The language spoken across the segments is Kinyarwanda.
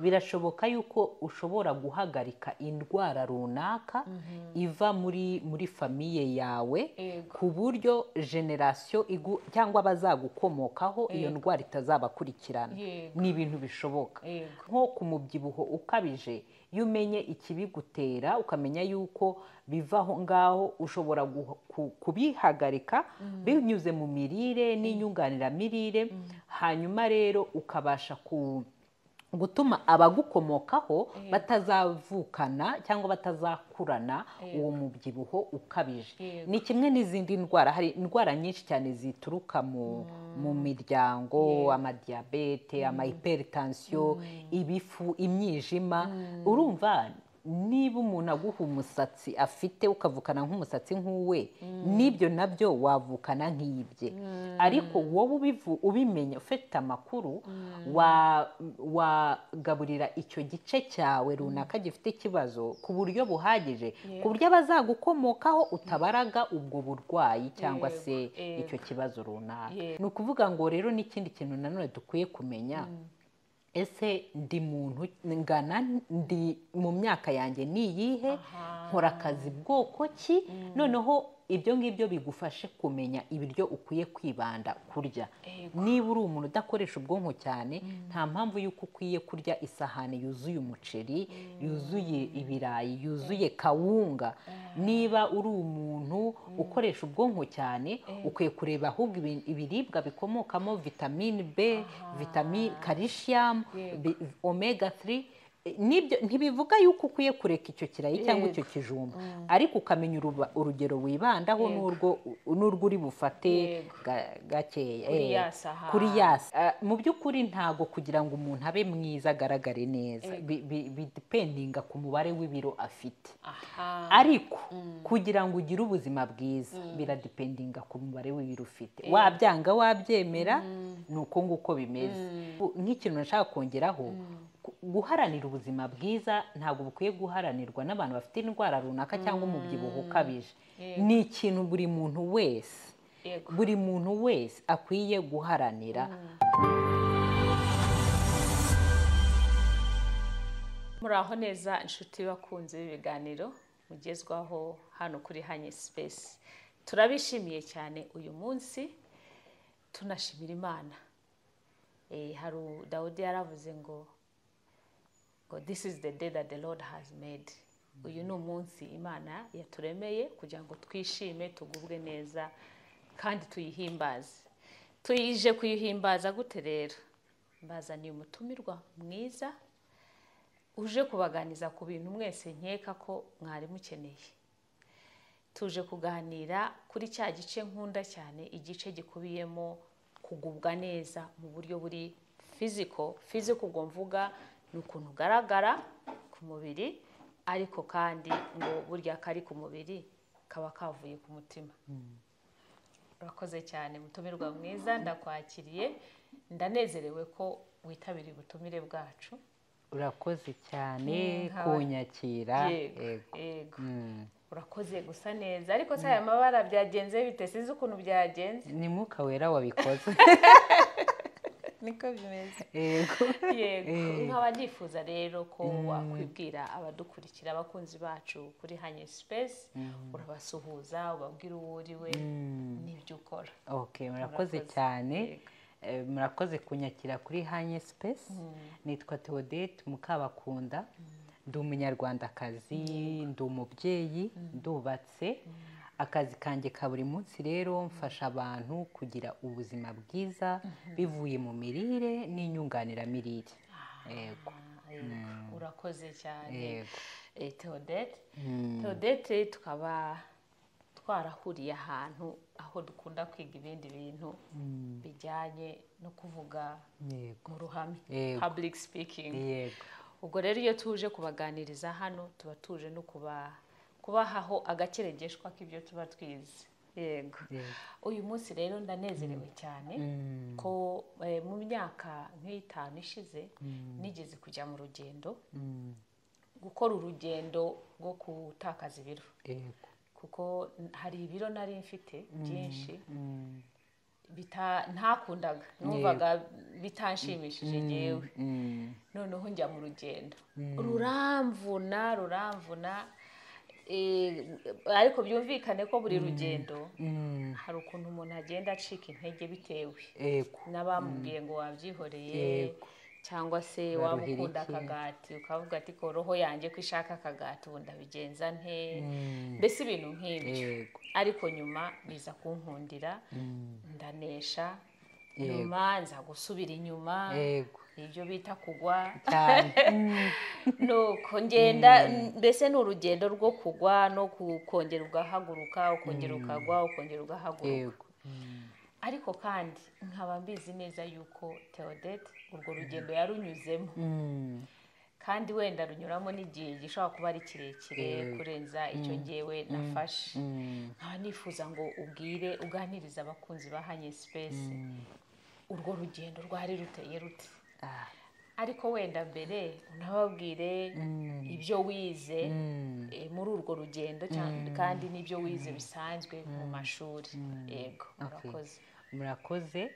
birashoboka yuko ushobora guhagarika indwara runaka iva muri famiye yawe ku buryo generasiyo cyangwa abazagukomokaho iyo ndwara itazabakurikirana. Ni ibintu bishoboka nko ku mubyibuho ukabije. Iyo umenye ikibigutera ukamenya yuko biva aho ngaho, ushobora kubihagarika binyuze mu mirire n'inyunganiramirire, hanyuma rero ukabasha gutuma abagukomokaho batazavukana cyangwa batazakurana uwo mubyibuho ukabije. Ni kimwe n'izindi ndwara. Hari indwara nyinshi cyane zituruka mu miryango, amadiyabete, amahypertension, ibifu, imyijima. Urumva niba umuntu aguha umusatsi afite ukavukana nk'umusatsi nk'uwe, n'ibyo nabyo wavukana nk'ibye. Ariko wowe ubimenya ufite amakuru, wagaburira icyo gice cyawe runaka gifite ikibazo ku buryo buhagije, ku buryo abazagukomokaho utabaraga ubwo burwayi cyangwa se icyo kibazo runaka. Ni ukuvuga ngo rero n'ikindi kintu nanone dukwiye kumenya, ese ndi muntu ngana, ndi mu myaka yanjye niyihe, nkora akazi bwoko ki? Noneho ibyo ngibyo bigufashe kumenya ibiryo ukwiye kwibanda kurya. Niba uri umuntu udakoresha ubwonko cyane, nta mpamvu y'uko ukwiye kurya isahani yuzuye umuceri, yuzuye ibirayi, yuzuye kawunga. Niba uri umuntu ukoresha ubwonko cyane, ukwiye kureba ahubwo ibiribwa bikomokamo vitamine B, vitamine calcium, omega 3. Nibyo ntibivuga yuko ukwiye kureka icyo kirayi cyangwa icyo kijumba, ariko ukamenya urugero wibandaho n'urwo uri bufate gakeya kuri yasa. Mu by'ukuri ntago kugira ngo umuntu abe mwiza agaragare neza bidependinga ku mubare w'ibiro afite, ariko kugira ngo ugire ubuzima bwiza biradependinga ku mubare w'ibiro ufite. Wabyanga wabyemera, ni uko nguko bimeze. Nk'ikintu nashaka kongeraho, guharanira ubuzima bwiza ntabwo bukwiye guharanirwa n'abantu bafite indwara runaka cyangwa umubyibuho ukabije. Ni ikintu buri muntu wese akwiye guharanira. Muraho neza inshuti bakunze b'ibiganiro mugezwaho hano kuri Hanye Space. Turabishimiye cyane uyu munsi, tunashimira Imana. Hari Dawudi yaravuze ngo this is the day that the Lord has made. Uyu ni umunsi Imana yaturemeye kugira ngo twishime, tugubwe neza kandi tuyihimbaze. Tuyije kuyihimbaza gute rero? Mbazaniye umutumirwa mwiza uje kubaganiza ku bintu mwese nkeka ko mwari mukeneye. Tuje kuganira kuri cya gice nkunda cyane, igice gikubiyemo kugubwa neza mu buryo buri physical ubwo mvuga ni ukuntu ugaragara ku mubiri, ariko kandi ngo burya kari ku mubiri kaba kavuye ku mutima. Urakoze cyane mutumirwa mwiza, ndakwakiriye, ndanezerewe ko witabiriye ubutumire bwacu. Urakoze cyane kunyakira. Yego. Urakoze gusa neza, ariko se aya mabara byagenze bite? Sinzi ukuntu byagenze. Ni Mwuka Wera wabikoze. Niko bimeze. Yego. Nkaba nifuza rero ko wakwibwira abadukurikira, abakunzi bacu kuri Hanye Space, urabasuhuza, ubabwira uwo uriwe n'ibyo ukora. Murakoze cyane. Murakoze kunyakira kuri Hanye Space. Nitwa Theodette Mukabakunda. Ndi umunyarwandakazi, ndi umubyeyi, ndubatse. Akazi kanjye ka buri munsi rero mfasha abantu kugira ubuzima bwiza bivuye mu mirire n'inyunganiramirire. Urakoze cyane Theodette. Tukaba twarahuriye ahantu aho dukunda kwiga ibindi bintu bijyanye no kuvuga mu ruhame, public speaking. Ubwo rero iyo tuje kubaganiriza hano, tuba tuje no kubahaho agakeregeshwa k'ibyo tuba twize. Yego. Uyu munsi rero ndanezerewe cyane ko mu myaka nk'itanu ishize nigeze kujya mu rugendo, gukora urugendo rwo gutakaza ibiro. Kuko hari ibiro nari mfite byinshi ntakundaga numvaga bitanshimishije ngewe. Noneho njya mu rugendo ruramvuna ariko byumvikane ko buri rugendo hari ukuntu umuntu agenda acika intege bitewe n'abamubwiye ngo wabyihoreye cyangwa se waba ukunda akagati ukavuga ati ko roho yanjye ko ishaka akagati ubu ndabigenza nte, mbese ibintu nk'ibyo. Ariko nyuma biza kunkundira ndanesha, nyuma nza gusubira inyuma, ibyo bita kugwa nuko ngenda, mbese ni urugendo rwo kugwa no kongera ugahaguruka, ukongera ukagwa, ukongera ugahaguruka. Ariko kandi nkaba mbizi neza yuko Theodette urwo rugendo yarunyuzemo, kandi wenda runyuramo n'igihe gishobora kuba ari kirekire kurenza icyo ngewe nafashe. Nkaba nifuza ngo uganirize abakunzi ba Hanye Space urwo rugendo rwari ruteye rute, ariko wenda mbere unababwire ibyo wize muri urwo rugendo kandi n'ibyo wize bisanzwe mu mashuri. Yego, murakoze.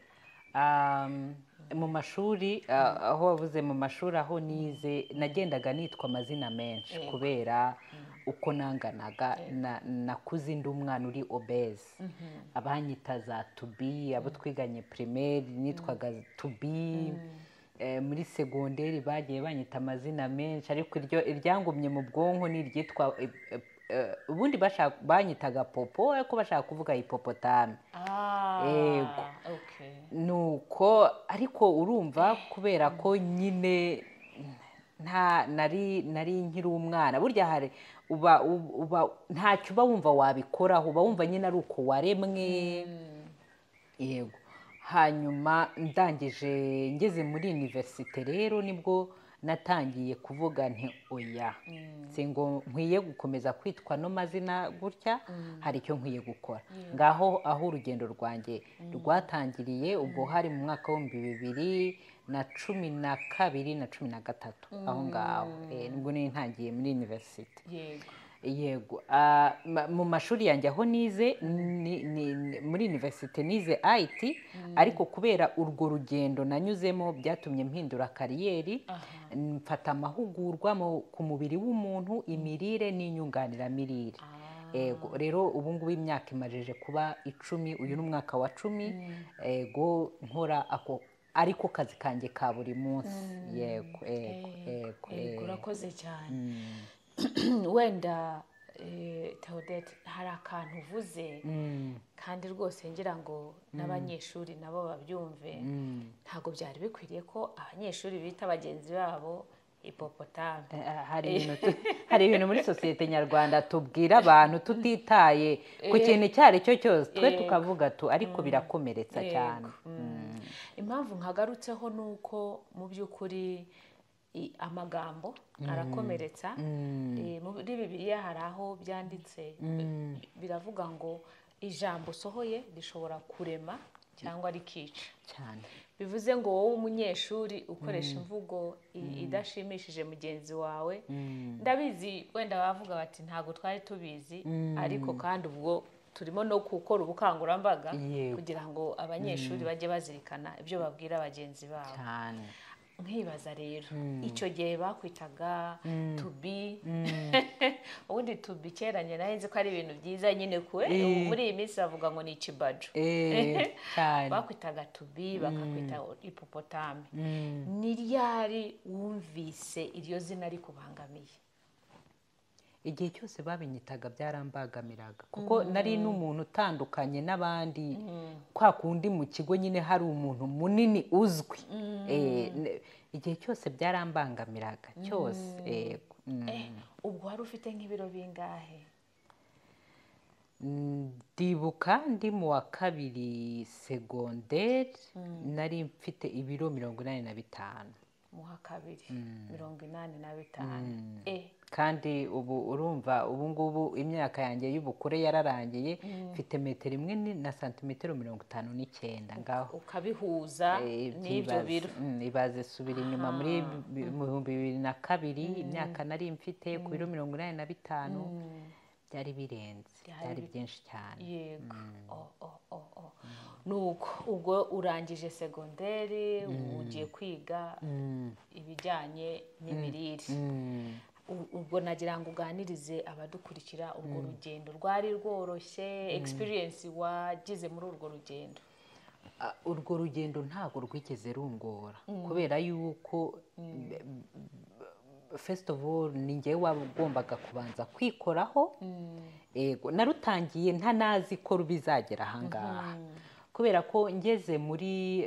Mu mashuri aho wavuze, mu mashuri aho nize nagendaga nitwa amazina menshi kubera uko nanganaga. nakuze ndi umwana uri obese, abanyita za tubi, abo twiganye primaire nitwaga tubi, muri segonderi bagiye banyita amazina menshi, ariko iryangumye mu bwonko ni iryitwa ubundi banyitaga popo ariko bashaka kuvuga hipopotame. Yego, nuko ariko urumva kubera ko nyine nari nkiri umwana, burya hari ntacyo uba wumva wabikoraho, uba wumva nyine ari uko waremwe. Yego, hanyuma ndangije ngeze muri universite rero nibwo natangiye kuvuga nti oya, ngo nkwiye gukomeza kwitwa no mazina gutya, hari icyo nkwiye gukora. Ngaho aho urugendo rwanjye rwatangiriye ubwo hari mu mwaka wa 2012 na 2013, aho ngaho nibwo ntangiye muri universite. Yego, mu mashuri yanjye aho nize muri universite nize IT, ariko kubera urwo rugendo nanyuzemo byatumye mpindura kariyeri, mfata amahugurwa ku mubiri w'umuntu, imirire n'inyunganiramirire. Yego, rero ubu ngubu imyaka imajije kuba 10, uyu ni umwaka wa 10. Yego, nkora ariko kazi kanjye ka buri munsi. Yego, urakoze cyane. Wenda Theodette, hari akantu uvuze kandi rwose ngira ngo n'abanyeshuri nabo babyumve. Ntabwo byari bikwiriye ko abanyeshuri bita bagenzi babo hipopotame. Hari ibintu muri sosiyete nyarwanda tubwira abantu tutitaye ku kintu icyo ari cyo cyose, twe tukavuga ariko birakomeretsa cyane. Impamvu nkagarutseho ni uko mu by'ukuri amagambo arakomeretsa. Muri Bibiliya hari aho byanditse biravuga ngo ijambo usohoye rishobora kurema cyangwa rikica cyane. Bivuze ngo wowe umunyeshuri ukoresha imvugo idashimishije mugenzi wawe, ndabizi wenda bavuga bati ntago twari tubizi, ariko kandi ubwo turimo no gukora ubukangurambaga kugira ngo abanyeshuri bajye bazirikana ibyo babwira bagenzi babo. Nkibaza rero icyo gihe bakwitaga tubi, ubundi tubi kera njye nahenze ko ari ibintu byiza nyine, muri iyi minsi bavuga ngo ni ikibajo. Bakwitaga tubi bakakwita hipopotame. Ni ryari wumvise iryo zina rikubangamiye? Igihe cyose babinyitaga byarambagamiraga, kuko nari n'umuntu utandukanye n'abandi. Kwa kundi mu kigo nyine hari umuntu munini uzwi, igihe cyose byarambangamiraga cyose. Ubwo wari ufite nk'ibiro bingahe? Ndibuka ndi mu wa 2 segonderi nari mfite ibiro 85. Mu wa 2 85. Kandi ubu urumva ubu ngubu imyaka yanjye y'ubukure yararangiye, mfite metero 1 na santimetero 59. Ngaho ukabihuza n'ibyo biro, ibaze subira inyuma muri 2002 imyaka nari mfite ku biro 85. byari birenze, byari byinshi cyane. Yego. Nuko ubwo urangije segonderi ugiye kwiga ibijyanye n'imirire. Ubwo nagira ngo uganirize abadukurikira urwo rugendo rwari rworoshye, experience wagize muri urwo rugendo. Urwo rugendo ntabwo rwigeze rungora kubera yuko first of all ni njyewe wagombaga kubanza kwikoraho. Ego narutangiye ntanazi ko rubizagera ahangaha kubera ko ngeze muri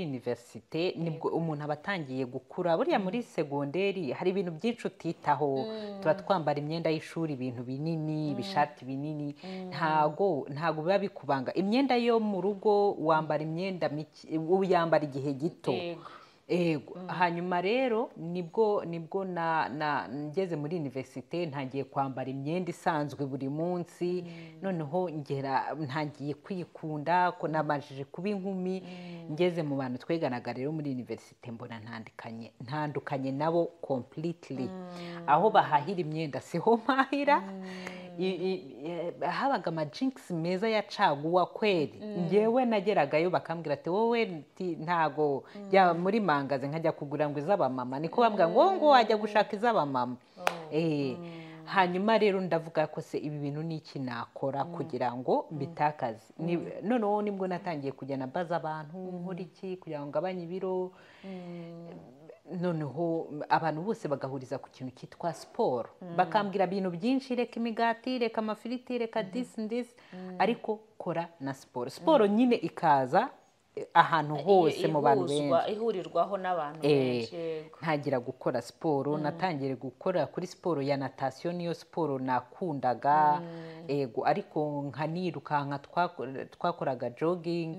universite nibwo umuntu abatangiye gukura. Buriya muri segonderi hari ibintu byinshi utitaho, tuba twambara imyenda y'ishuri, ibintu binini, ibishati binini, ntago biba bikubanga. Imyenda yo mu rugo wambara imyenda uyambara igihe gito. Ego hanyuma rero nibwo ngeze muri universite ntangiye kwambara imyenda isanzwe buri munsi. Noneho ntangiye kwikunda ko namajije kuba inkumi. Ngeze mu bantu tweganaga rero muri universite mbona ntandukanye nabo completely. Aho bahahira imyenda siho mpahira. Habaga amajinks meza ya caguwa kweri. Ngewe nageragayo bakambwira ati wowe ntago jya muri mangaze nkajya kugura ngo iz'abamama. Niko bambwira ngo wajya gushaka iz'abamama. Hanyuma rero ndavuga ko se ibi bintu niki nakora kugira ngo mbitakaze. Noneho nibwo natangiye kujya nabaza abantu nkora iki kugira ngo ngabanye ibiro. Noneho abantu bose bagahuriza ku kintu cyitwa siporo. Bakambwira ibintu byinshi, reka imigati, reka amafiriti, reka this ariko kora na siporo. Siporo nyine ikaza ahantu hose mu bantu benshi, ihurirwaho n'abantu benshi. Ntagira gukora siporo. Natangiye gukora kuri siporo ya natation, niyo siporo nakundaga. Ego ariko nkanirukanka, twakoraga jogging.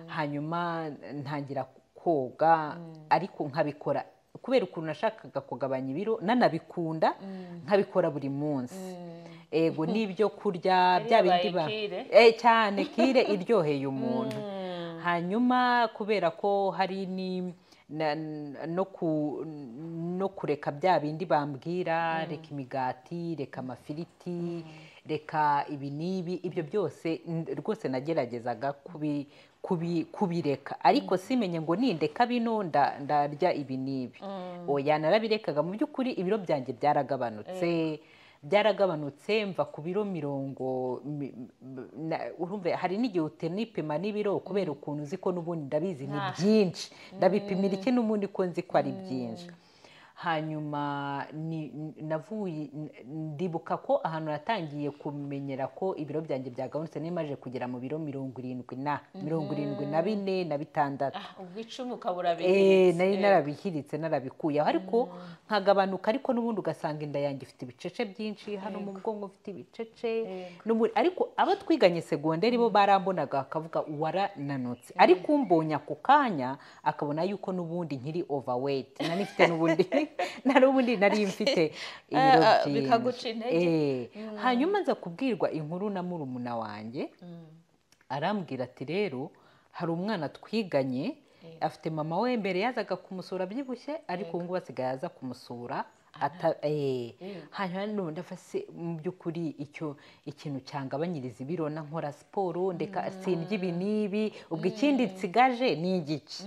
Hanyuma ntangira koga ariko nkabikora kubera ukuntu nashakaga kugabanya ibiro, nanabikunda nkabikora buri munsi. Ego n'ibyo kurya bya bindi cyane kire iryoheye umuntu. Hanyuma kubera ko hari no kureka bya bindi bambwira, reka imigati, reka amafiriti, reka ibi n'ibi, ibyo byose rwose nageragezaga kubireka. Ariko simenye ngo nindeka bino ndarya ibi n'ibi. Oya, narabirekaga. Mu by'ukuri ibiro byanjye byaragabanutse mva ku biro 40. Urumva hari n'igihe utenipima n'ibiro kubera ukuntu uzi ko n'ubundi ndabizi ni byinshi, ndabipimira iki n'ubundi ko nzi ko ari byinshi. Hanyuma ndibuka ko ahantu natangiye kumenyera ko ibiro byanjye byagabanutse nimaje kugera mu biro 74 na 6. Ubwicumi ukabura bihiritse. Nari narabihiritse narabikuyeho ariko nkagabanuka. Ariko n'ubundi ugasanga inda yanjye ifite ibicece byinshi, hano mu bwonko ufite ibicece. Ariko abo twiganye segonderi bo barambonaga bakavuga warananutse. Ariko umbonye ako kanya akabona yuko n'ubundi nkiri overweight. Nanifite n'ubundi nari mfite ibiro byinshi. Bikaguca intege. Hanyuma nza kubwirwa inkuru na murumuna wanjye. Arambwira ati rero hari umwana twiganye afite mama we mbere yazaga kumusura byibushye, ariko ngubu asigaye aza kumusura hanyuma n'ubundi afase mu by'ukuri ikintu cyangabanyiriza ibiro na nkora siporo, ndeka sindya ibi n'ibi, ubwo ikindi nsigaje ni igiki.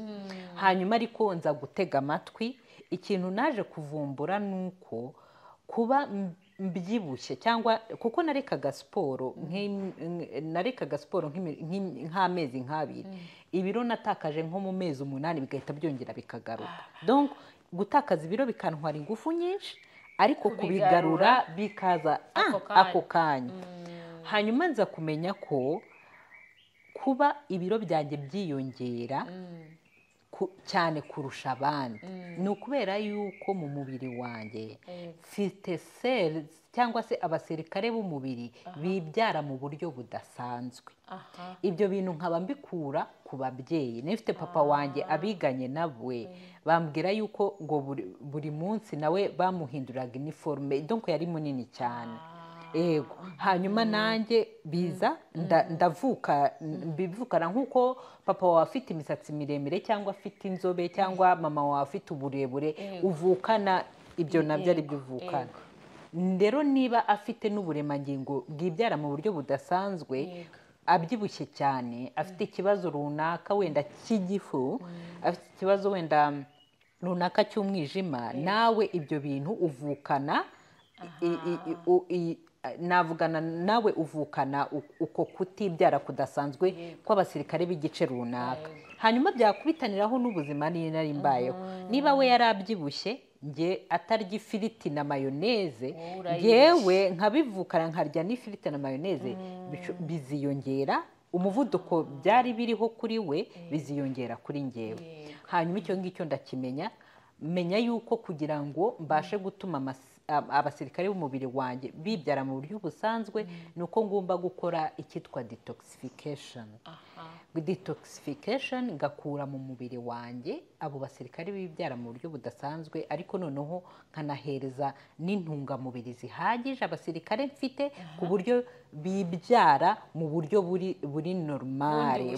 Hanyuma ariko nza gutega amatwi. Ikintu naje kuvumbura nuko kuba mbyibushye cyangwa kuko narekaga siporo nk'amezi nk'abiri, ibiro natakaje nko mu mezi 8 bigahita byongera bikagaruka. Donc gutakaza ibiro bikantwara ingufu nyinshi, ariko kubigarura bikaza ako kanya. Hanyuma nza kumenya ko kuba ibiro byanjye byiyongera cyane kurusha abandi ni ukubera yuko mu mubiri wanjye mfite cells cyangwa se abasirikare b'umubiri bibyara mu buryo budasanzwe. Ibyo bintu nkaba mbikura ku babyeyi. Nifite papa wanjye abiganye nawe bambwira yuko ngo buri munsi nawe bamuhinduraga uniforme, donc yari munini cyane. Ego hanyuma nanjye biza mbivukana nk'uko papa wawe afite imisatsi miremire cyangwa afite inzobe cyangwa mama wawe afite uburebure, uvukana ibyo nabyo ari byo uvukana. rero niba afite n'uburemangingo bwibyara mu buryo budasanzwe, abyibushye cyane, afite ikibazo runaka wenda cy'igifu, afite ikibazo wenda runaka cy'umwijima, nawe ibyo bintu uvukana, navugana nawe uvukana uko kutibyara kudasanzwe kw'abasirikare b'igice runaka. Hanyuma byakubitaniraho n'ubuzima nari mbayeho. Niba we yari abyibushye, nge atarya ifiriti na mayoneze, ngewe nkabivukana nkarya n'ifiriti na mayoneze, biziyongera umuvuduko byari biriho kuri we, biziyongera kuri ngewe. Hanyuma icyo ngicyo ndakimenya, menya yuko kugira ngo mbashe gutuma abasirikare b'umubiri wanjye bibyara mu buryo busanzwe, ni uko ngomba gukora icyitwa detoxification. Detoxification ngakura mu mubiri wanjye abo basirikare bibyara mu buryo budasanzwe, ariko noneho nkanahereza n'intungamubiri zihagije abasirikare mfite, ku buryo bibyara mu buryo buri normale,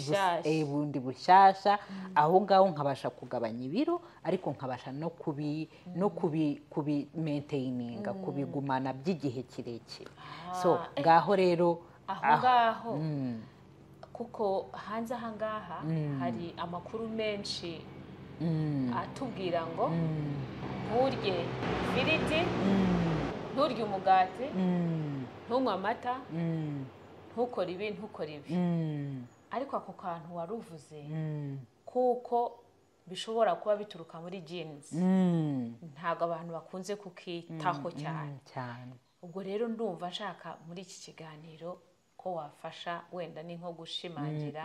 bundi bushyashya. Aho ngaho nkabasha kugabanya ibiro, ariko nkabasha no kubi maintaininga, kubigumana by'igihe kirekire. So ngaho rero aho ngaho kuko hanze aha ngaha hari amakuru menshi atubwira ngo nturye ifiriti, nturye umugati, ntunywe amata, ntukore ibi, ntukore ibi. Ariko ako kantu wari uvuze kuko bishobora kuba bituruka muri genes, ntabwo abantu bakunze kukitaho cyane. Ubwo rero ndumva nshaka muri iki kiganiro ko wafasha wenda ni nko gushimangira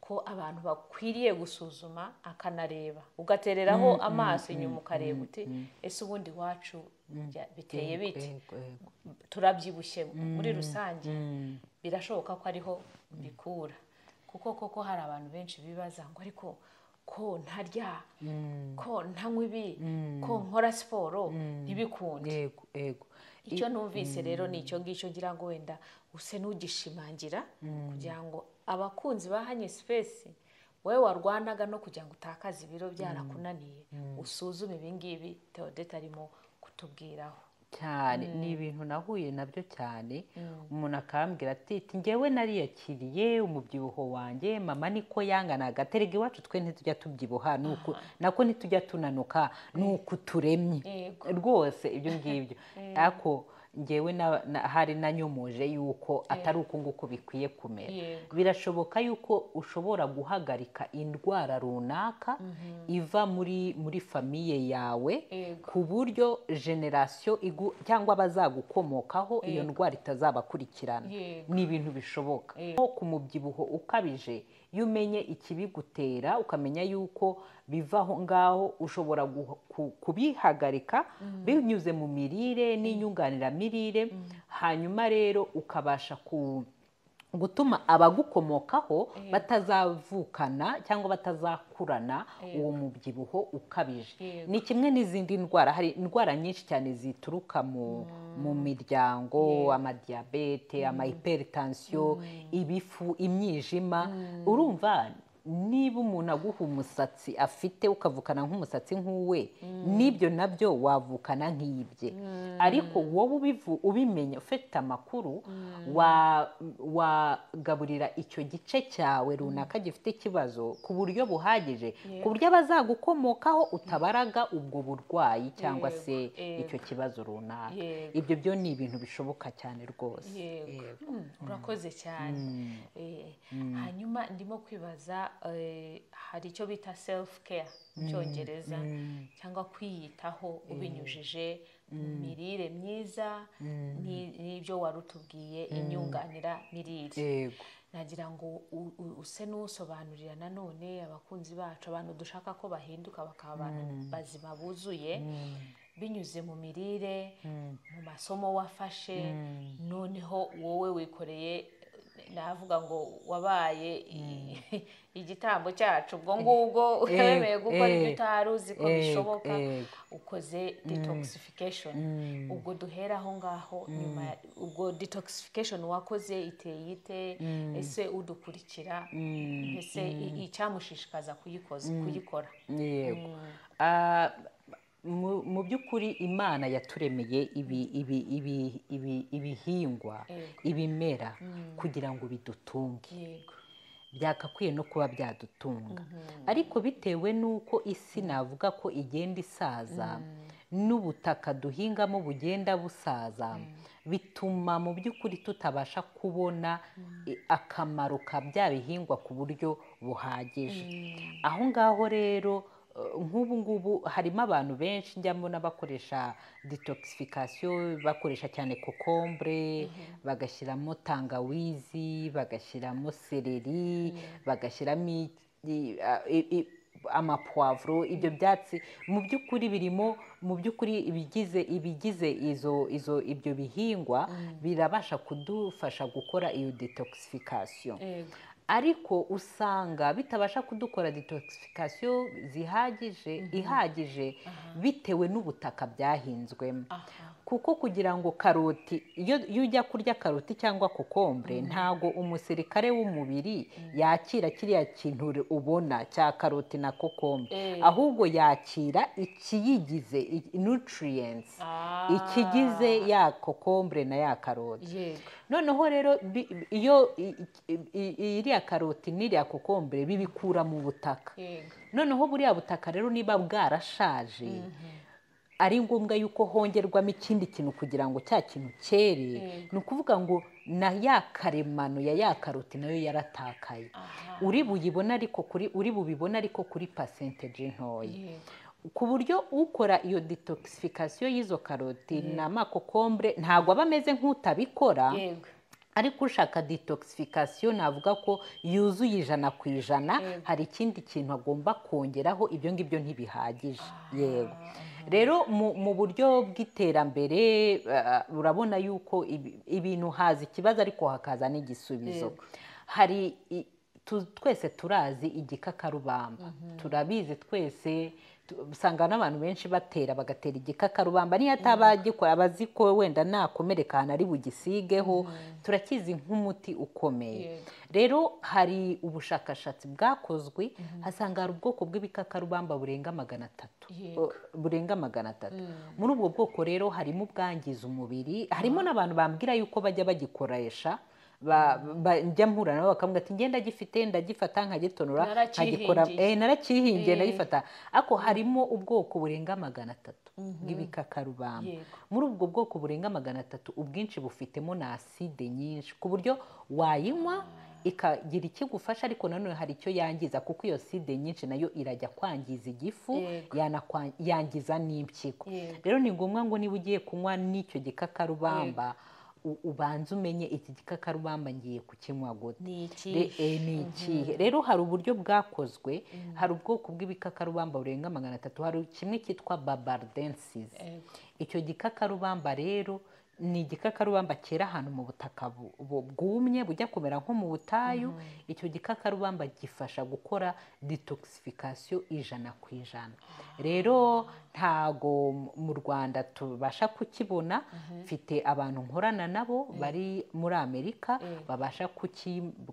ko abantu bakwiriye gusuzuma, akanareba ugatereraho amaso inyuma ukareba uti ese ubundi wacu biteye bite, turabyibushye muri rusange, birashoboka ko ariho mbikura. Kuko koko hari abantu benshi bibaza ngo ariko ko ntarya, ko ntanywa ibi, ko nkora siporo ntibikunde. Icyo numvise rero ni icyo ngicyo ngira ngo wenda use n'ugishimangira, kugira ngo abakunzi ba Hanye Space, wowe warwanaga no kugira ngo utakaze ibiro byarakunaniye, usuzume ibi ngibi Theodette arimo kutubwiraho. Cyane ni ibintu nahuye nabyo cyane. Umuntu akambwira ati ngewe nariyakiriye umubyibuho wanjye, mama niko yanganaga, terega iwacu twe ntitujya tubyibuha, nako ntitujya tunanuka, nuko turemye rwose ibyo ngibyo. Ariko ngewe hari nanyomoje yuko atari uko nguko bikwiye kumera. Birashoboka yuko ushobora guhagarika indwara runaka iva muri famiye yawe, ku buryo generasiyo cyangwa abazagukomokaho iyo ndwara itazabakurikirana. Ni ibintu bishoboka. Nko ku mubyibuho ukabije, iyo umenye ikibigutera, ukamenya yuko biva aho ngaho, ushobora kubihagarika binyuze mu mirire n'inyunganiramirire. Hanyuma rero ukabasha gutuma abagukomokaho batazavukana cyangwa batazakurana uwo mubyibuho ukabije. Ni kimwe n'izindi ndwara, hari indwara nyinshi cyane zituruka mu miryango, amadiyabete, amahypertension, ibifu, imyijima. Urumva niba umuntu aguha umusatsi afite, ukavukana nk'umusatsi nk'uwe, n'ibyo nabyo wavukana nk'ibye. Ariko wowe ubimenya, ufite amakuru, wagaburira icyo gice cyawe runaka gifite ikibazo ku buryo buhagije, ku buryo abazagukomokaho utabaraga ubwo burwayi cyangwa se icyo kibazo runaka. Ibyo byo ni ibintu bishoboka cyane rwose. Urakoze cyane. Hanyuma ndimo kwibaza, hari icyo bita self care mu Cyongereza, cyangwa kwiyitaho ubinyujije mu mirire myiza, n'ibyo wari utubwiye, inyunganiramirire. Nagira ngo use n'usobanurira nanone abakunzi bacu, abantu dushaka ko bahinduka bakaba abantu bazima buzuye, binyuze mu mirire, mu masomo wafashe, noneho wowe wikoreye, navuga ngo wabaye igitambo cyacu. Ubwo ngubwo wemeye gukora ibyo utari uzi ko bishoboka, ukoze detoxification. Ubwo duhera aho ngaho, nyuma ubwo detoxification wakoze iteye ite? Ese udukurikira, ese icyamushishikaza kuyikora? mu by'ukuri imana yaturemeye ibihingwa ibimera kugira ngo bidutunge, byagakwiye no kuba byadutunga, ariko bitewe n'uko isi navuga ko igenda isaza n'ubutaka duhingamo bugenda busaza, bituma mu by'ukuri tutabasha kubona akamaro ka bya bihingwa ku buryo buhagije. Aho ngaho rero nk'ubu ngubu harimo abantu benshi njya mbona bakoresha detoxification, bakoresha cyane kokombure, bagashyiramo tangawizi, bagashyiramo seleri, bagashyiramo amapwavuro. Ibyo byatsi mu by'ukuri birimo, mu by'ukuri ibigize ibyo bihingwa birabasha kudufasha gukora iyo detoxification, ariko usanga bitabasha kudukora detoxification ihagije bitewe n'ubutaka byahinzwemo. Kuko kugira ngo karoti, iyo ujya kurya karoti cyangwa kokombure, ntago umusirikare w'umubiri yakira kiriya kintu ubona cya karoti na kokombure, ahubwo yakira ikiyigize, nutrients, ikigize ya kokombure na ya karoti. Noneho rero iyo iriya karoti n'iriya kokombure bibikura mu butaka, noneho buriya butaka rero niba bwarashaje, ari ngombwa yuko hongerwamo ikindi kintu kugira ngo cya kintu cyere. Ni ukuvuga ngo na ya karemano ya ya karoti nayo yaratakaye, uri bubibona ariko kuri percentage ntoya, ku buryo ukora iyo detoxification y'izo karoti n'amakokombure ntabwo aba ameze nk'utabikora, ariko ushaka detoxification navuga ko yuzuye 100%, hari ikindi kintu agomba kongeraho, ibyo ngibyo ntibihagije. Yego rero mu buryo bw'iterambere urabona yuko ibintu haza ikibazo ariko hakaza n'igisubizo. Hari twese turazi igikakarubamba, turabizi twese, usanga n'abantu benshi bagatera igikakarubamba, niyo atabagikora abazi ko wenda nakomereka ahantu ari bugisigeho, turakizi nk'umuti ukomeye. Rero hari ubushakashatsi bwakozwe, hasanga hari ubwoko bw'ibikakarubamba burenga 300. Muri ubwo bwoko rero harimo ubwangiza umubiri, harimo n'abantu bambwira yuko bajya bagikoresha, njya mpura nabo bakambwira ati ngenda ndagifata nkagitonora nkagikora, narakihingiye ndagifata. Ako harimo ubwoko burenga 300 bw'ibikakarubamba. Muri ubwo bwoko burenga 300 ubwinshi bufitemo na acide nyinshi, ku buryo wayinywa ikagira ikigufasha, ariko nanone hari icyo yangiza, kuko iyo acide nyinshi nayo irajya kwangiza igifu, yangiza n'impyiko. Rero ni ngombwa ngo niba ugiye kunywa n'icyo gikakarubamba, ubanza umenye iki gikakarubamba ngiye kukinywa gute, ni ikihe. Rero hari uburyo bwakozwe, hari ubwoko bw'ibikakarubamba burenga 300. Hari kimwe cyitwa barbadensis. Icyo gikakarubamba rero ni igikakarubamba cyera ahantu mu butaka bwumye, bujya kumera nko mu butayu. Icyo gikakarubamba gifasha gukora detoxification 100%. Rero ntago mu Rwanda tubasha kukibona, mfite abantu nkorana nabo bari muri Amerika babasha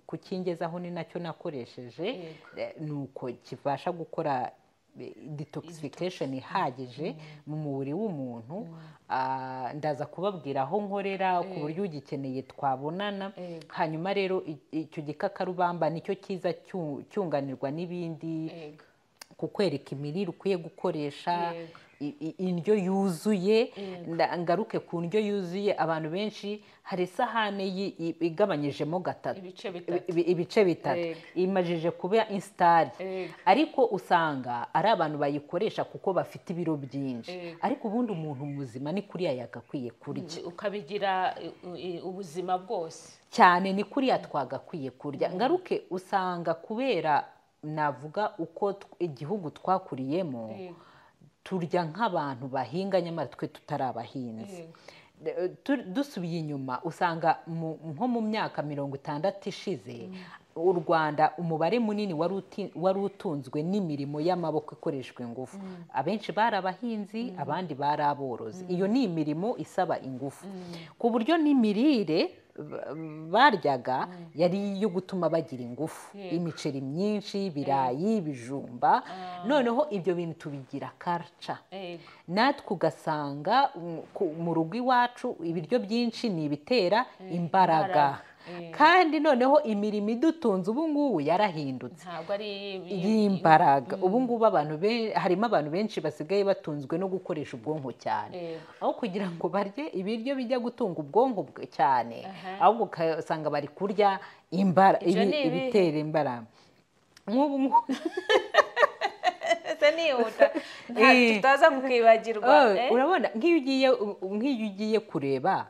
kukingezaho, ni nacyo nakoresheje, nuko kibasha gukora detoxification ihagije mu mubiri w'umuntu. Ndaza kubabwira aho nkorera ku buryo ugikeneye twabonana. Hanyuma rero icyo gikakarubamba nicyo kiza cyunganirwa n'ibindi, kukwereka imirire ukwiye gukoresha, indyo yuzuye. Ngaruke ku ndyo yuzuye, abantu benshi hari isahane igabanyijemo 3 ibice bitatu, imajije kuba instari, ariko usanga ari abantu bayikoresha kuko bafite ibiro byinshi, ariko ubundi umuntu muzima ni kuriya yagakwiye kurya, ukabigira ubuzima bwose cyane, ni kuriya twagakwiye kurya. Ngaruke usanga kubera navuga uko igihugu twakuriyemo, turya nk'abantu bahinga nyamara twe tutari abahinzi. Dusubiye inyuma usanga nko mu myaka 60 ishize, u Rwanda umubare munini wari utunzwe n'imirimo y'amaboko ikoreshwa ingufu. Abenshi bari abahinzi, abandi bari aborozi. Iyo ni imirimo isaba ingufu, ku buryo n'imirire baryaga yari iyo gutuma bagira ingufu, imiceri myinshi, ibirayi, ibijumba, noneho ibyo bintu tubigira culture. Natwe ugasanga mu rugo iwacu ibiryo byinshi ni ibitera imbaraga, kandi noneho imirimo idutunze ubu ngubu yarahindutse y'imbaraga. Ubu ngubu harimo abantu benshi basigaye batunzwe no gukoresha ubwonko cyane, aho kugira ngo barye ibiryo bijya gutunga ubwonko cyane, ahubwo ugasanga bari kurya ibitera imbaraga. nk'ubu tutaza kukibagirwa. urabona nk'iyo ugiye kureba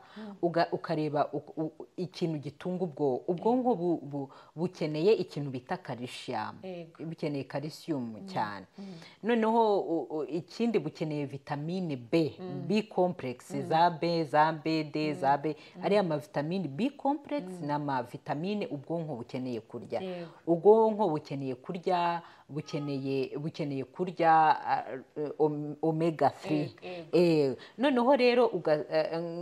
ukareba ikintu gitunga ubwonko bukeneye ikintu bita calcium, bukeneye calcium cyane. Noneho ikindi bukeneye vitamine B complex, za B, za BD, za B, ari amavitamine B complex n'amavitamine ubwonko bukeneye kurya. Ubwonko bukeneye kurya bukeneye kurya omega 3. Noneho rero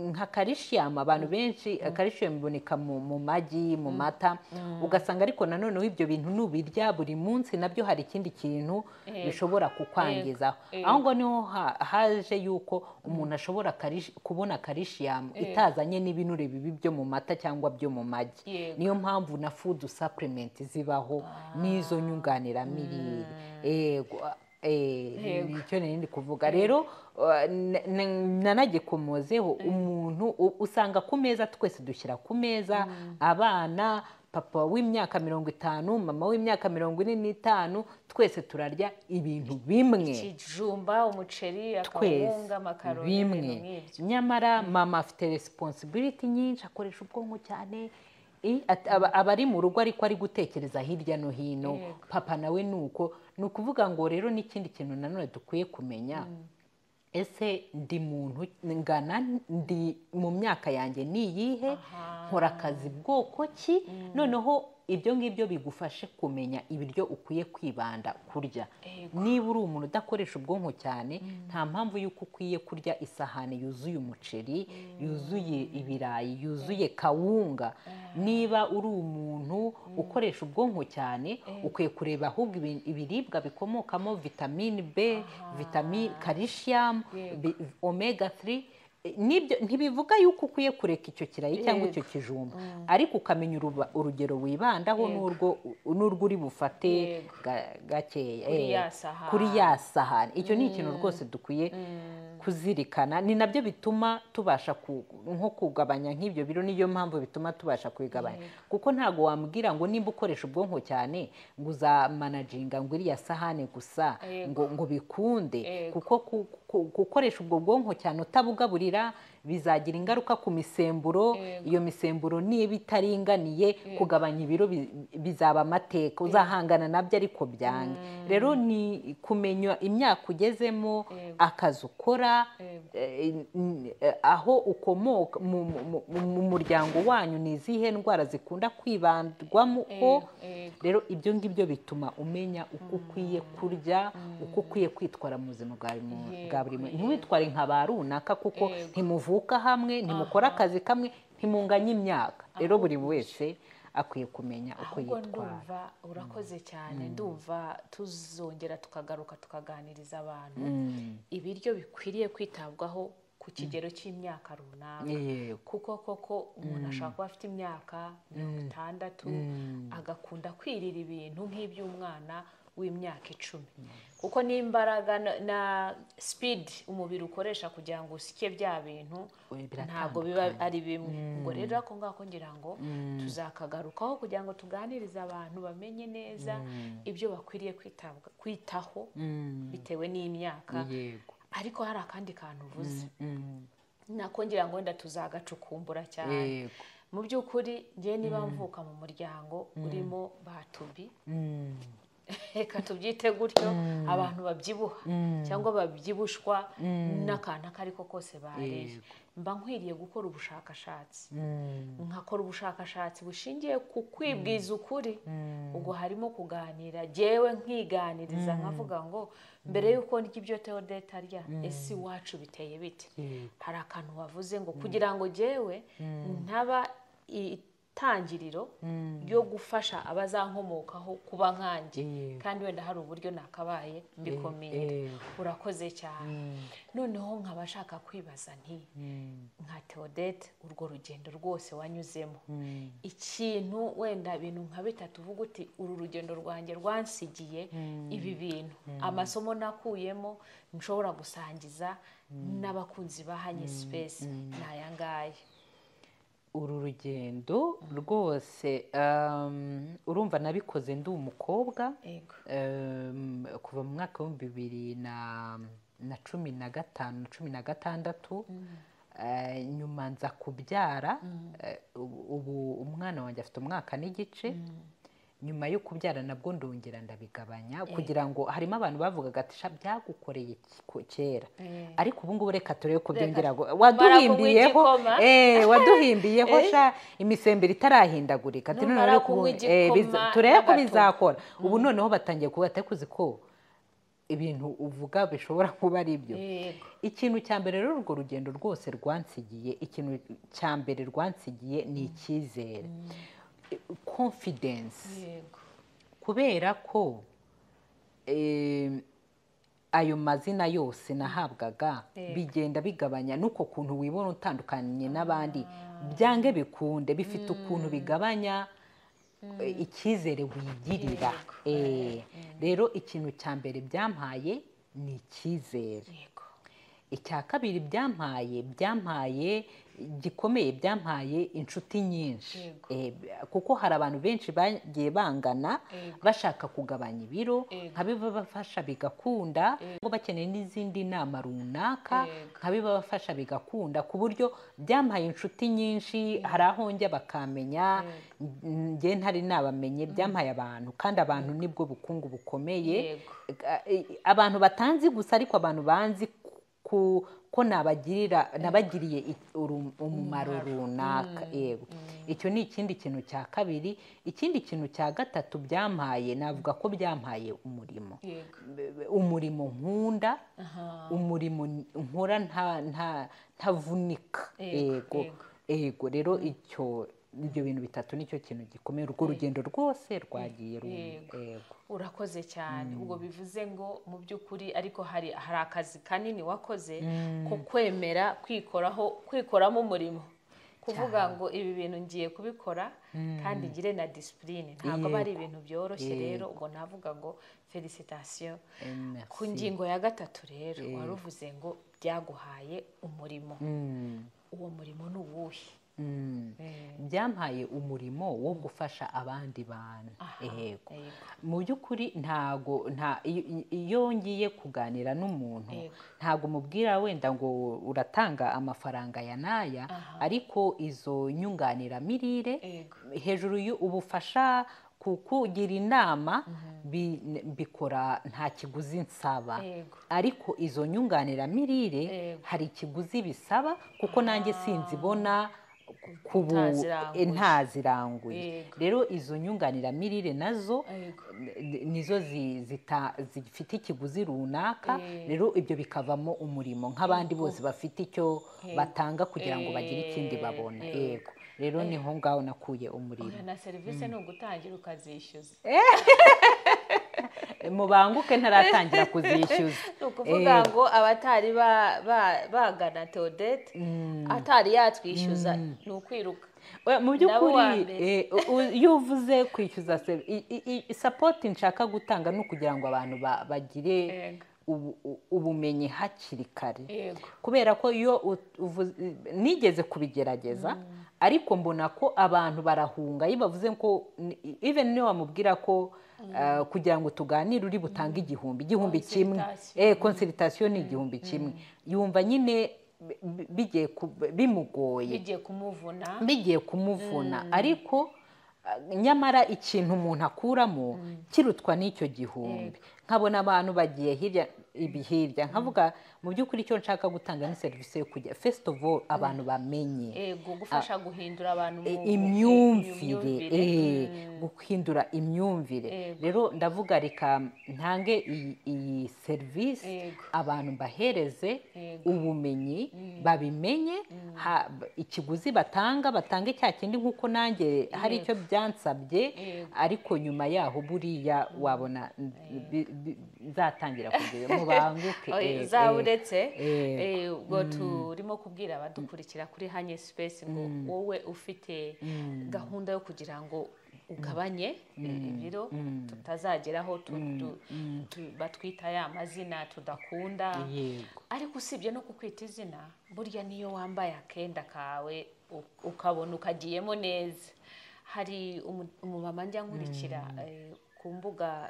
nka calcium, abantu benshi calcium iboneka mu magi, mu mata, ugasanga ariko nanone ibyo bintu nubirya buri munsi nabyo hari ikindi kintu bishobora kukwangizaho. Aho ngo niho haje yuko umuntu ashobora kubona calcium itazanye n'ibinure bibi byo mu mata cyangwa byo mu magi. Niyo mpamvu na food supplement zibaho n'izo nyunganiramirire. Nicyo nindi kuvuga rero. Nanagikomozeho, umuntu usanga ku meza, twese dushyira ku meza abana, papa w'imyaka 50, mama w'imyaka 45, twese turarya ibintu bimwe, ikijumba, umuceri, akawunga, makaroni, bimwe. Nyamara mama afite responsibility nyinshi, akoresha ubwonko cyane, abari mu rugo ariko ari gutekereza hirya no hino. Papa nawe nuko. Ni ukuvuga ngo rero n'ikindi kintu nanone dukwiye kumenya, ese ndi muntu ngana, ndi mu myaka yanjye niyihe, nkora akazi bwoko ki? Noneho ibyo ngibyo bigufashe kumenya ibiryo ukwiye kwibanda kurya. Niba uri umuntu udakoresha ubwonko cyane, nta mpamvu y'uko ukwiye kurya isahani yuzuye umuceri, yuzuye ibirayi, yuzuye kawunga. Niba uri umuntu ukoresha ubwonko cyane, ukwiye kureba ahubwo ibiribwa bikomokamo vitamine B, vitamine calcium, omega 3. Ntibivuga yuko ukwiye kureka icyo kirayi cyangwa icyo kijumba, ariko ukamenya urugero wibandaho n'urwo uri bufate gakeya kuri ya sahani. Icyo ni ikintu rwose dukwiye kuzirikana. Ni nabyo bituma tubasha nko kugabanya nk'ibyo biro. Niyo mpamvu bituma tubasha kubigabanya, kuko ntago wambwira ngo nimba ukoresha ubwonko cyane ngo uzamanaginga ngo iriya sahane gusa ngo bikunde, kuko gukoresha ubwo bwonko cyane utabugaburira bizagira ingaruka ku misemburo. Iyo misemburo niba itaringaniye, kugabanya ibiro bizaba amateka, uzahangana nabyo ariko byange. Rero ni kumenya imyaka ugezemo, akazi ukora, aho ukomoka, mu muryango wanyu ni izihe ndwara zikunda kwibandwamo. Rero ibyo ngibyo bituma umenya uko ukwiye kurya, uko ukwiye kwitwara mu buzima bwa buri munsi. Ntiwitware nka ba runaka, kuko ntimuvuka hamwe, ntimukora akazi kamwe, ntimunganye imyaka. Rero buri wese akwiye kumenya uko yitwara. Ndumva urakoze cyane. Ndumva tuzongera tukagaruka tukaganiriza abantu ibiryo bikwiriye kwitabwaho ku kigero cy'imyaka runaka, kuko koko umuntu ashobora kuba afite imyaka 60 agakunda kwirira ibintu nk'iby'umwana w'imyaka 10, kuko n'imbaraga na speed umubiri ukoresha kugira ngo usike bya bintu ntabwo biba ari bimwe. Ngo rero ako ngako ngira ngo tuzakagarukaho kugira ngo tuganirize abantu bamenye neza ibyo bakwiriye kwitaho bitewe n'imyaka. Ariko hari akandi kantu uvuze nako ngira ngo wenda tuzagacukumbura cyane. Mu by'ukuri njye niba mvuka mu muryango urimo batubi, reka tubyite gutyo, abantu babyibuha cyangwa babyibushwa n'akantu ako ariko kose bareye, mba nkwiriye gukora ubushakashatsi. Nkakora ubushakashatsi bushingiye ku kwibwiza ukuri. Ubwo harimo kuganira, jyewe nkiganiriza nkavuga ngo mbere y'uko ndya ibyo Theodette arya, ese iwacu biteye bite? Hari akantu wavuze ngo kugira ngo jyewe ntaba itangiriro ryo gufasha abazankomokaho kuba nkanjye kandi wenda hari uburyo nakabaye bikomeye. Urakoze cyane. Noneho nkaba nshaka kwibaza nti nka Theodette urwo rugendo rwose wanyuzemo ikintu wenda ibintu nka bitatu uvuga uti uru rugendo rwanjye rwansigiye ibi bintu amasomo nakuyemo nshobora gusangiza n'abakunzi ba Hanye Space n'ayangaya. Uru rugendo rwose urumva nabikoze ndi umukobwa kuva mu mwaka wa 2015 16 nyuma nza kubyara. Ubu umwana wanjye afite umwaka n'igice. Nyuma yo kubyara nabwo ndongera ndabigabanya kugira ngo harimo abantu bavugaga ati byagukoreye kera ariko ubu ngubu reka turebe ko byongera waduhimbiyeho waduhimbiyeho imisembero itarahindagurika turebe ko bizakora. Ubu noneho batangiye kuba atakuzi ko ibintu uvuga bishobora kuba ari byo. Ikintu cya mbere rero urwo rugendo rwose rwansigiye, ikintu cya mbere rwansigiye ni icyizere, confidence, kubera ko ayo mazina yose nahabwaga bigenda bigabanya nuko kuntu wibona utandukanye n'abandi byange bikunde bifite ukuntu bigabanya icyizere wigirira. Rero ikintu cya mbere byampaye ni icyizere. Icya kabiri byampaye gikomeye, byampaye inshuti nyinshi kuko hari abantu benshi bagiye bangana bashaka kugabanya ibiro nkabibafasha bigakunda, ngo bakeneye n'izindi nama runaka nkabibafasha bigakunda, ku buryo byampaye inshuti nyinshi. Hari aho njya bakamenya njye ntari nabamenye, byampaye abantu, kandi abantu nibwo bukungu bukomeye. Abantu batanzi gusa ariko abantu banzi ko nabagiriye umumaro runaka. Icyo ni ikindi kintu cya kabiri. Ikindi kintu cya gatatu byampaye, navuga ko byampaye umurimo nkunda, umurimo nkora ntavunika. Rero ibyo bintu bitatu nicyo kintu gikomeye urwo rugendo rwose rwagiye. Urakoze cyane. Ubwo bivuze ngo mu by'ukuri ariko hari akazi kanini wakoze ko kwemera kwikoramo umurimo, kuvuga ngo ibi bintu ngiye kubikora kandi ngire na discipline. Ntabwo aba ari ibintu byoroshye. Rero ubwo navuga ngo felicitation. Ku ngingo ya gatatu rero waruvuze ngo byaguhaye umurimo. Uwo murimo ni uwuhe? Byampaye umurimo wo gufasha abandi bantu. Mu by'ukuri iyo ngiye kuganira n'umuntu ntago mubwira wenda ngo uratanga amafaranga ya naya, ariko izo nyunganiramirire hejuru ubufasha kukugira inama bikora nta kiguzi nsaba, ariko izo nyunganiramirire hari ikiguzi bisaba kuko nanjye sinzibona ntaziranguye. Rero izo nyunganiramirire nazo nizo zifite ikiguzi runaka. Rero ibyo bikavamo umurimo nk'abandi bose bafite icyo batanga kugira ngo bagire ikindi babona. Rero niho ngaho nakuye umurimo. Na serivisi ni ugutangira ukazishyuza. Mubanguke ntaratangira kuzishyuza. Ni ukuvuga ngo abatari bagana Theodette atari yatwishyuza ni ukwiruka. Mu by'ukuri iyo uvuze kwishyuza support nshaka gutanga ni ukugira ngo abantu bagire ubumenyi hakiri kare, kubera ko iyo nigeze kubigerageza ariko mbona ko abantu barahunga iyo bavuze ko even niyo wamubwira ko kugira ngo tuganire uri butange igihumbi kimwe, consultation ni igihumbi kimwe, yumva nyine bimugoye, bigiye kumuvuna. Ariko nyamara ikintu umuntu akuramo kirutwa n'icyo gihumbi. Nkabona abantu bagiye hirya nkavuga mu by'ukuri icyo nshaka gutanga ni serivisi yo kujya first of all abantu bamenye gufasha guhindura abantu imyumvire, guhindura imyumvire. Rero ndavuga reka ntange iyi serivisi abantu bahereze ubumenyi, babimenye, ikiguzi batanga cya kindi nk'uko nanjye hari icyo byansabye, ariko nyuma yaho buriya wabona zatangira kugira mubanguke. Zaburetse ubwo turimo kubwira abadukurikira kuri Hanye Space ngo wowe ufite gahunda yo kugira ngo ugabanye ibiro tutazageraho batwita ya mazina tudakunda, ariko usibye no kukwita izina burya niyo wambaye akenda kawe ukabona ukagiyemo neza. Hari umumama njya nkurikira ku mbuga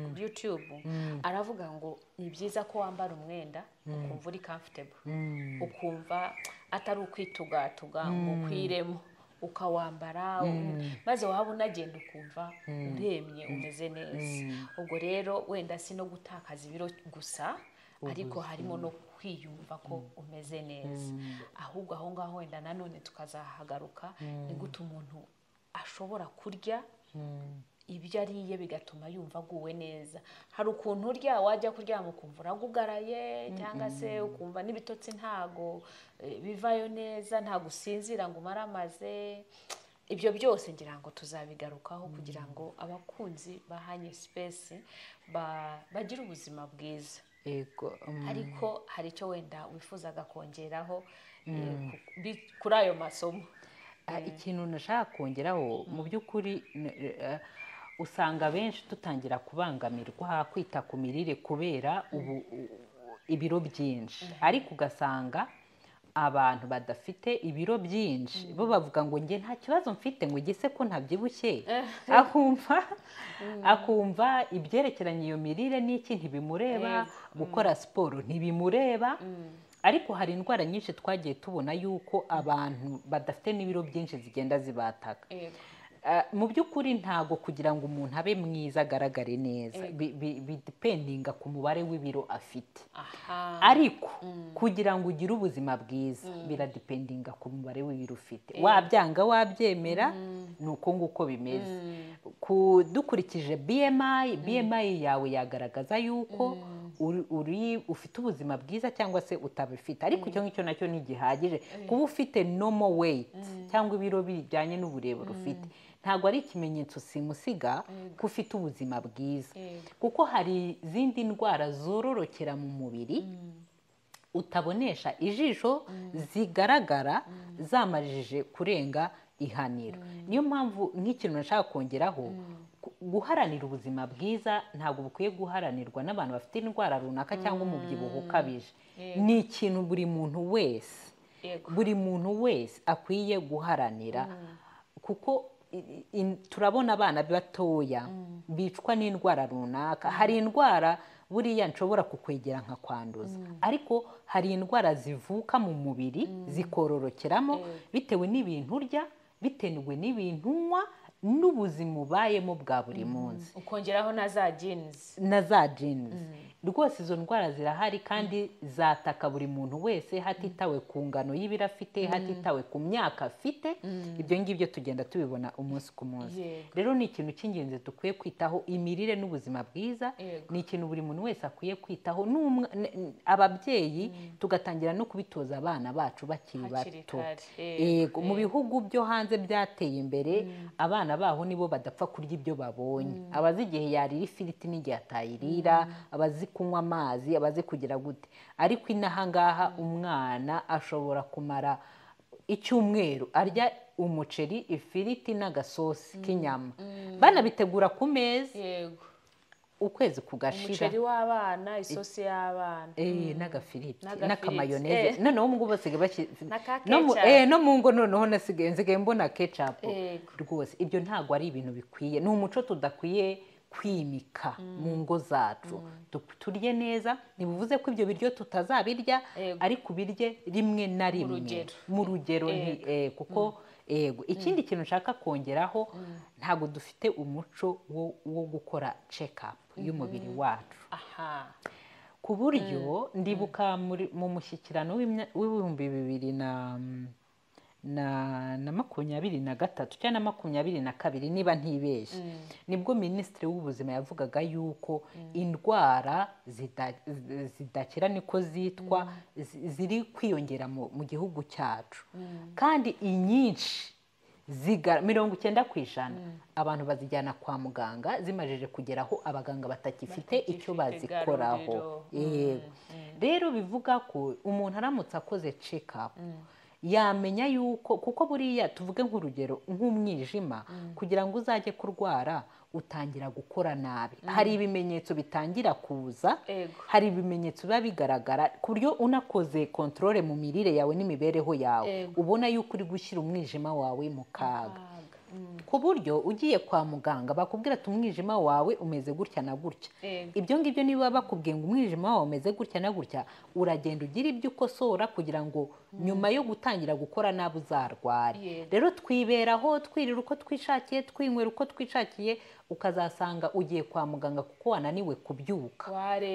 kuri YouTube aravuga ngo ni byiza ko wambara umwenda ukumva uri comfortable, ukumva atari ukwitugatuga ngo ukwiremo, ukawambara maze waba unagenda ukumva uremye umeze neza. Ubwo rero wenda si no gutakaza ibiro gusa, ariko harimo no kwiyumva ko umeze neza. Ahubwo aho ngaho wenda nanone tukazahagaruka ni gute umuntu ashobora kurya ibyo ariye bigatuma yumva aguwe neza. Hari ukuntu urya wajya kuryama ukumva uragugaraye, cyangwa se ukumva n'ibitotsi ntago bivayo neza, ntago usinzira ngo umaramaze. Ibyo byose ngira ngo tuzabigarukaho kugira ngo abakunzi ba Hanye Space bagire ubuzima bwiza. Ariko hari icyo wenda wifuzaga kongeraho kuri ayo masomo? Ikintu nashaka kongeraho mu by'ukuri, usanga benshi tutangira kubangamirwa kwita ku mirire kubera ibiro byinshi, ariko ugasanga abantu badafite ibiro byinshi bo bavuga ngo njye nta kibazo mfite, ngo gise ko ntabyibushye, akumva ibyerekeranye iyo mirire n'iki ntibimureba, gukora siporo ntibimureba. Ariko hari indwara nyinshi twagiye tubona yuko abantu badafite n'ibiro byinshi zigenda zibataka. Mu by'ukuri ntago kugira ngo umuntu abe mwiza agaragare neza bidependinga ku mubare w'ibiro afite, ariko kugira ngo ugire ubuzima bwiza biradependinga ku mubare w'ibiro ufite. Wabyanga wabyemera ni uko nguko bimeze. Dukurikije BMI yawe yagaragaza yuko ufite ubuzima bwiza cyangwa se utabifite, ariko icyo ngicyo nacyo ntigihagije. Kuba ufite normal weight cyangwa ibiro bijyanye n'uburebure ufite ntabwo ari ikimenyetso simusiga ko ufite ubuzima bwiza, kuko hari izindi ndwara zororokera mu mubiri utabonesha ijisho zigaragara zamarije kurenga ihaniro. Niyo mpamvu nk'ikintu nashaka kongeraho, guharanira ubuzima bwiza ntabwo bukwiye guharanirwa n'abantu bafite indwara runaka cyangwa umubyibuho ukabije. Ni ikintu buri muntu wese akwiye guharanira, kuko turabona abana batoya bicwa n'indwara runaka. Hari indwara buriya nshobora kukwegera nkakwanduza, ariko hari indwara zivuka mu mubiri zikororokeramo bitewe n'ibintu urya, bitewe n'ibintu unywa, n'ubuzima ubayemo bwa buri munsi, ukongeraho na za genes. Rwose izo ndwara zirahari kandi zataka buri muntu wese hatitawe ku ngano y'ibiro afite, hatitawe ku myaka afite. Ibyo ngibyo tugenda tubibona umunsi ku munsi. Rero ni ikintu cy'ingenzi dukwiye kwitaho. Imirire n'ubuzima bwiza ni ikintu buri muntu wese akwiye kwitaho, ababyeyi tugatangira no kubitoza abana bacu bakiri bato. Mu bihugu byo hanze byateye imbere, abana baho nibo badapfa kurya ibyo babonye. Abazi igihe yarira ifiriti n'igihe atayirira, abazi kunywa amazi, abazi kugira gute. Ariko inaha ngaha umwana ashobora kumara icyumweru arya umuceri, ifiriti n'agasosi k'inyama, banabitegura ku meza, ukwezi kugashira. Umuceri w'abana, isosi y'abana, n'agafiriti n'akamayoneze. Noneho ubu ngubu basigaye bashyize no mu ngo, noneho nsigaye mbona ketchup. Rwose ibyo ntabwo ari ibintu bikwiye, ni umuco tudakwiye kwimika mu ngo zacu. Turye neza, ntibivuze ko ibyo biryo tutazabirya, ariko ubirye rimwe na rimwe mu rugero, kuko ikindi kintu nshaka kongeraho, ntabwo dufite umuco wo gukora check up y'umubiri wacu, ku buryo ndibuka mu mushyikirano w'ibihumbi na 2023 cyangwa na 2022 niba ntibeshye, nibwo minisitiri w'ubuzima yavugaga yuko indwara zidakira niko zitwa ziri kwiyongera mu gihugu cyacu, kandi inyinshi 90% abantu bazijyana kwa muganga zimajije kugeraho abaganga batakifite icyo bazikoraho. Rero bivuga ko umuntu aramutse akoze check up yamenya yuko, kuko buriya tuvuge nk'urugero nk'umwijima, kugira ngo uzajye kurwara utangira gukora nabi, hari ibimenyetso bitangira kuza, hari ibimenyetso biba bigaragara ku buryo unakoze controle mu mirire yawe n'imibereho yawe ubona yuko uri gushyira umwijima wawe mu kaga, ku buryo ugiye kwa muganga bakubwira ati umwijima wawe umeze gutya na gutya. Ibyo ngibyo niba bakubwiye ngo umwijima wawe umeze gutya na gutya, uragenda ugira ibyo ukosora kugira ngo nyuma yo gutangira gukora nabi uzarware. Rero twiberaho twirira uko twishakiye, twinywera uko twishakiye, ukazasanga ugiye kwa muganga kuko wananiwe kubyuka,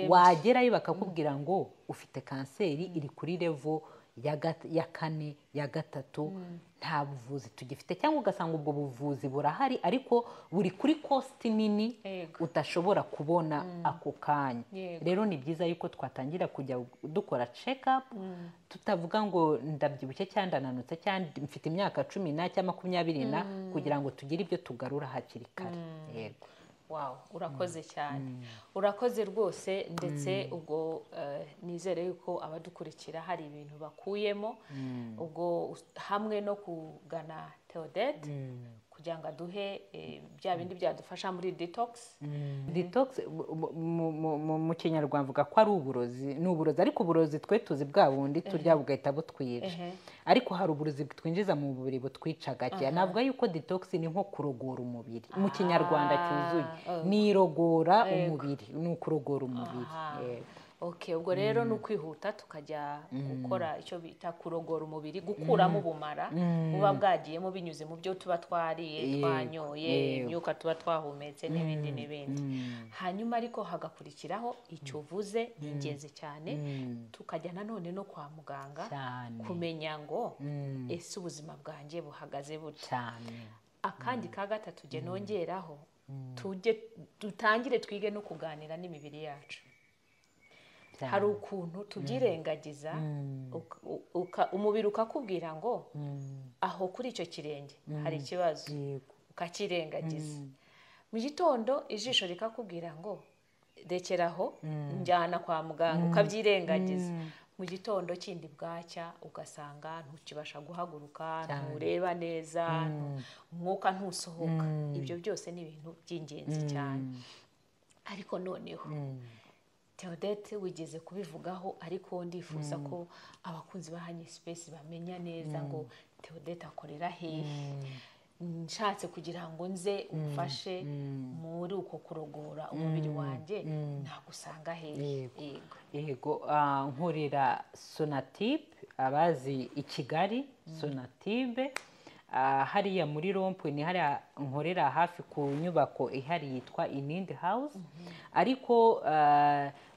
wagerayo bakakubwira ngo ufite kanseri iri kuri level ya 4 ya 3, nta buvuzi tugifite, cyangwa ugasanga ubwo buvuzi burahari ariko buri kuri cost nini utashobora kubona ako kanya. Rero ni byiza yuko twatangira kujya dukora check up, tutavuga ngo ndabyibushye cyangwa ndananutse cyangwa mfite imyaka 10 cyangwa 20 kugira ngo tugire ibyo tugarura hakiri kare. Yego. Wow, urakoze cyane, urakoze rwose, ndetse ubwo nizere yuko abadukurikira hari ibintu bakuyemo, ubwo hamwe no kugana Theodette kugira ngo aduhe bya bindi byadufasha muri detox. Detox mu Kinyarwanda mvuga ko ari uburozi, ni uburozi, ariko uburozi twe tuzi bwa bundi turya bugahita butwica, ariko hari uburozi twinjiza mu mubiri butwica gake. Navuga yuko detox ni nko kurogora umubiri mu Kinyarwanda cyuzuye, ni irogora umubiri, ni ukurogora umubiri. Okay, ubwo rero ni ukwihuta tukajya gukora icyo bita kurogora umubiri, gukuramo ubumara buba bwagiyemo binyuze mu byo tuba twariye, twanyoye, imyuka tuba twahumetse n'ibindi n'ibindi. Hanyuma ariko hagakurikiraho icyo uvuze, ni ingenzi cyane, tukajya nanone no kwa muganga kumenya ngo ese ubuzima bwanjye buhagaze butya. Akandi ka gatatu je nongeraho, dutangire twige no kuganira n'imibiri yacu. Hari ukuntu tubyirengagiza, umubiri ukakubwira ngo aho kuri icyo kirenge hari ikibazo, ukakirengagiza. Mu gitondo ijisho rikakubwira ngo rekeraho njyana kwa muganga, ukabyirengagiza. Mu gitondo kindi bwacya ugasanga ntukibasha guhaguruka, ntureba neza, umwuka ntusohoka. Ibyo byose ni ibintu by'ingenzi cyane. Ariko noneho Theodette wigeze kubivugaho, ariko ndifuza ko abakunzi ba Hani Space bamenya neza ngo Theodette akorera hehe. Nshatse kugira ngo nze umfashe muri uko kurogora umubiri wanjye, nagusanga hehe? Yego, nkorera Sonatube, abazi i Kigali Sonatube, hariya muri Rompwe ni hariya nkorera hafi ku nyubako ihari yitwa Inindi House. Ariko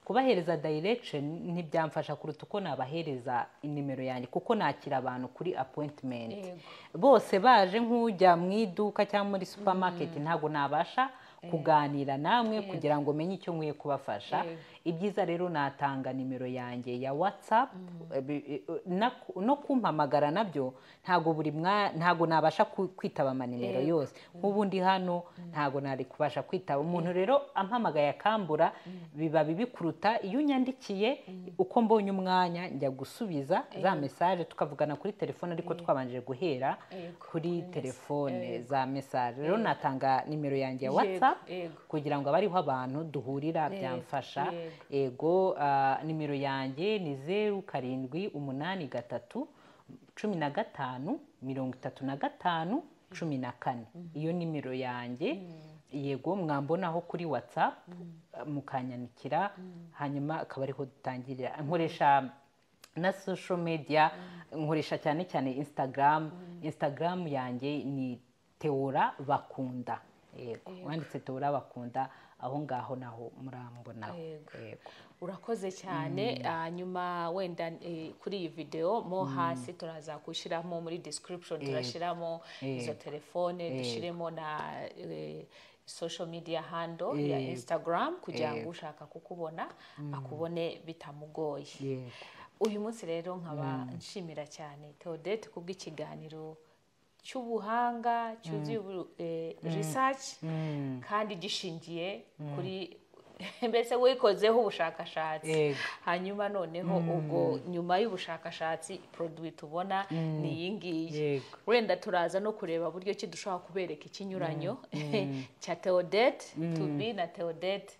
kubahereza direction ntibyamfasha kuruta uko nabahereza inimero yanjye, kuko nakira abantu kuri appointment. Bose baje nk'ujya mu iduka cyangwa muri supermarket, ntago nabasha kuganira namwe kugira ngo menye icyo nkwiye kubafasha. Ibyiza rero natanga nimero yanjye ya WhatsApp, no kumpamagara nabyo ntago nabasha kwitaba amanimero yose. Nk'ubundi hano ntago nari kubasha kwitaba umuntu, rero ampamagaye akambura biba bibi kuruta iyo unyandikiye uko mbonye umwanya njya gusubiza za message, tukavugana kuri telefone ariko twabanje guhera kuri telefone za message. Rero natanga nimero yanjye ya WhatsApp kugira ngo abariho abantu duhurira byamfasha. Ego, nimero yanjye ni 0783 15 35 14. Iyo nimero yanjye. Yego, mwambonaho kuri WhatsApp mukanyanikira, hanyuma akaba ariho dutangirira. Nkoresha na social media, nkoresha cyane cyane Instagram yanjye ni Theora Bakunda. Yego, wanditse Theora Bakunda aho ngaho naho murambonaho. Yego. Urakoze cyane. Hanyuma wenda kuri iyi video mo hasi turaza gushyiramo muri description, turashyiramo izo telefone, dushyiremo na social media handle ya Instagram kugira ngo ushaka kukubona akubone bitamugoye. Uyu munsi rero nkaba nshimira cyane Theodette kubw'ikiganiro cy'ubuhanga cyuzuye research kandi gishingiye kuri mbese wikozeho ubushakashatsi. Hanyuma noneho ubwo nyuma y'ubushakashatsi produit tubona ni iyi ngiyi. Wenda turaza no kureba buryo ki dushobora kubereka ikinyuranyo cya Theodette to be na Theodette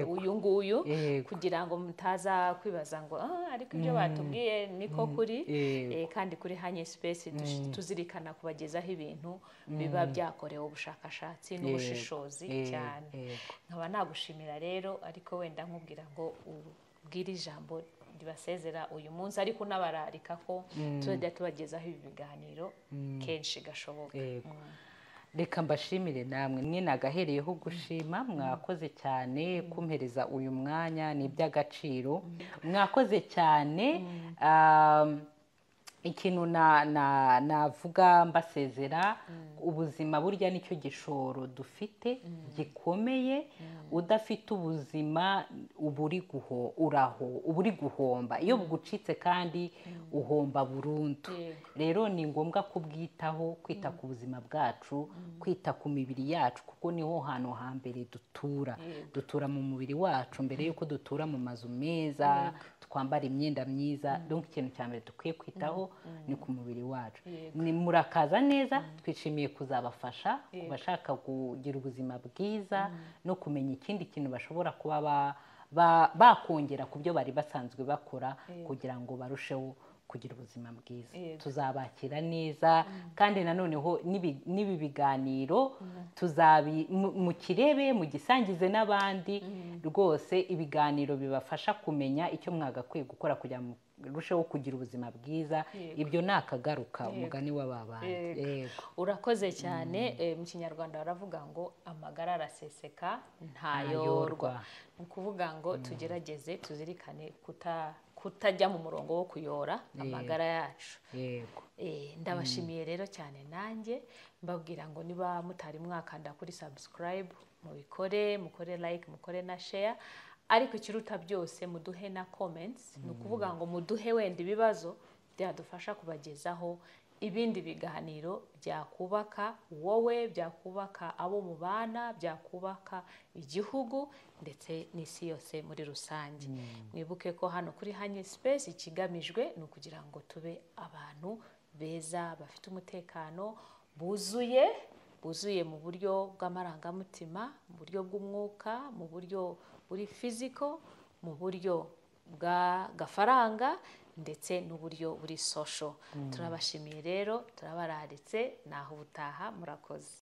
uyu nguyu, kugira ngo mutaza kwibaza ngo ariko ibyo batubwiye niko kuri. Kandi kuri Hanye Space tuzirikana kubagezaho ibintu biba byakorewe ubushakashatsi n'ubushishozi cyane. Nkaba nagushimira rero, ariko wenda nkubwira ngo ubwire ijambo ribasezera uyu munsi, ariko unabararika ko tuzajya tubagezaho ibi biganiro kenshi gashoboka. Reka mbashimire namwe, mwe nagahereyeho gushima. Mwakoze cyane kumpereza uyu mwanya, ni iby'agaciro. Mwakoze cyane. Ikintu navuga mbasezera, ubuzima burya nicyo gishoro dufite gikomeye. Udafite ubuzima uba uri guhomba. Iyo bugucitse kandi uhomba burundu. Rero ni ngombwa kubwitaho, kwita ku buzima bwacu, kwita ku mibiri yacu, kuko niho hantu hambere dutura mu mubiri wacu mbere yuko dutura mu mazu meza, twambara imyenda myiza. Donc ikintu cya mbere dukwiye kwitaho ni ku mubiri wacu. Murakaza neza, twishimiye kuzabafasha kubashaka kugira ubuzima bwiza no kumenya ikindi kintu bashobora kuba bakongera ku byo bari basanzwe bakora kugira ngo barusheho kugira ubuzima bwiza. Tuzabakira neza, kandi nanoneho n'ibi biganiro mukirebe, mugisangize n'abandi. Rwose ibiganiro bibafasha kumenya icyo mwagakwiye gukora kugira ngo rusheho kugira ubuzima bwiza. Ibyo ni akagaruka, umugani w'ababandi. Urakoze cyane. Mu Kinyarwanda baravuga ngo amagara araseseka ntayorwa. Ni ukuvuga ngo tugerageze tuzirikane kutajya mu murongo wo kuyora amagara yacu. Ndabashimiye rero cyane, nanjye mbabwira ngo niba mutari mwakanda kuri subscribe, mukore like, mukore na share. Ariko ikiruta byose muduhe na comments. Ni ukuvuga ngo muduhe wenda ibibazo byadufasha kubagezaho ibindi biganiro byakubaka wowe, byakubaka abo mubana, byakubaka igihugu ndetse n'isi yose muri rusange. Mwibuke ko hano kuri Hanye Space ikigamijwe ni ukugira ngo tube abantu beza, bafite umutekano, buzuye mu buryo bw'amarangamutima, mu buryo bw'umwuka, mu buryo buri physical, mu buryo bwa gafaranga ndetse n'uburyo buri social. Turabashimiye rero, turabararitse, naho ubutaha. Murakoze.